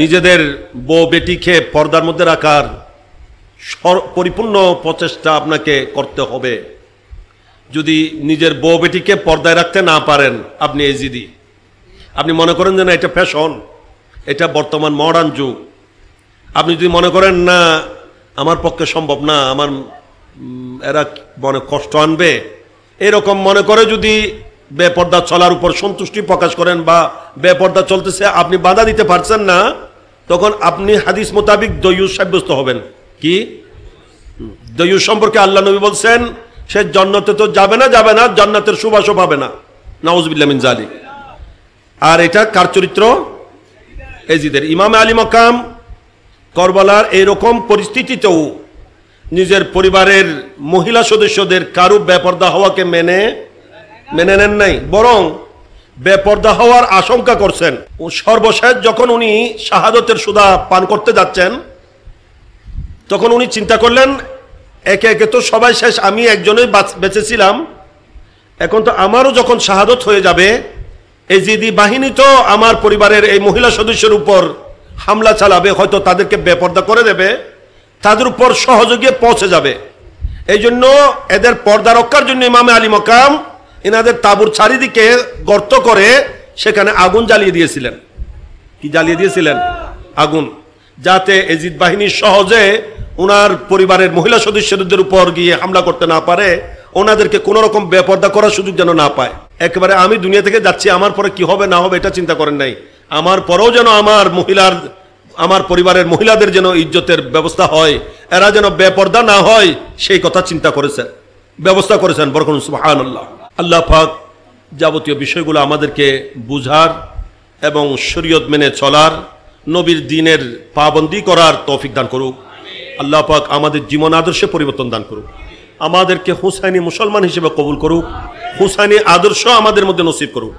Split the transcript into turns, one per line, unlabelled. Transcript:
নিজেদের বউ বেটিকে পর্দার মধ্যে রাখার পরিপূর্ণ প্রচেষ্টা আপনাকে করতে হবে। যদি নিজের বউ বেটিকে পর্দায় রাখতে না পারেন, আপনি এজিদি, আপনি মনে করেন যে না এটা ফ্যাশন, এটা বর্তমান মডার্ন যুগ, আপনি যদি মনে করেন না আমার পক্ষে সম্ভব না, আমার এরা মনে কষ্ট আনবে, এরকম মনে করে যদি বেপর্দা চলার উপর সন্তুষ্টি প্রকাশ করেন বা বেপর্দা চলতেছে আপনি বাধা দিতে পারছেন না, তখন আপনি হাদিস মোতাবিক দয়ুস সাব্যস্ত হবেন। কি দয়ুস সম্পর্কে আল্লাহ নবী বলছেন সে জান্নাতে তো যাবে না, জান্নাতের সুবাসও পাবে না, নাউজুবিল্লাহ মিন যালিক। আর এটা কার চরিত্র? এজিদের। ইমাম আলী মাকাম কারবালার এইরকম পরিস্থিতিতেও নিজের পরিবারের মহিলা সদস্যদের কারো বেপর্দা হওয়াকে মেনে নেন নাই, বরং বেপর্দা হওয়ার আশঙ্কা করছেন। সর্বশেষ যখন উনি শাহাদতের সুদা পান করতে যাচ্ছেন, তখন উনি চিন্তা করলেন একে একে তো সবাই শেষ, আমি একজনই বেঁচেছিলাম, এখন তো আমারও যখন শাহাদত হয়ে যাবে, এজিদি বাহিনী তো আমার পরিবারের এই মহিলা সদস্যের উপর হামলা চালাবে, হয়তো তাদেরকে বেপর্দা করে দেবে, তাদের উপর সহযোগে পৌঁছে যাবে। এই জন্য এদের পর্দা রক্ষার জন্য ইমামে আলী মাকাম এনাদের তাঁবুর চারিদিকে গর্ত করে সেখানে আগুন জ্বালিয়ে দিয়েছিলেন। কি জ্বালিয়ে দিয়েছিলেন? আগুন, যাতে এজিদ বাহিনী সহজে ওনার পরিবারের মহিলা সদস্যদের উপর গিয়ে হামলা করতে না পারে, ওনাদেরকে কোনো রকম বেপর্দা করার সুযোগ যেন না পায়। একেবারে আমি দুনিয়া থেকে যাচ্ছি, আমার পরে কি হবে না হবে এটা চিন্তা করেন নাই, আমার পরেও যেন আমার পরিবারের মহিলাদের যেন ইজ্জতের ব্যবস্থা হয়, এরা যেন বেপর্দা না হয়, সেই কথা চিন্তা করেছেন, ব্যবস্থা করেছেন। বরকত সুবহানাল্লাহ। আল্লাহ পাক যাবতীয় বিষয়গুলো আমাদেরকে বুঝার এবং শরীয়ত মেনে চলার, নবীর দ্বীনের পাবন্দি করার তৌফিক দান করুক। আল্লাহ পাক আমাদের জীবন আদর্শে পরিবর্তন দান করুক, আমাদেরকে হুসাইনি মুসলমান হিসেবে কবুল করুক, হুসাইনি আদর্শ আমাদের মধ্যে নসিব করুক।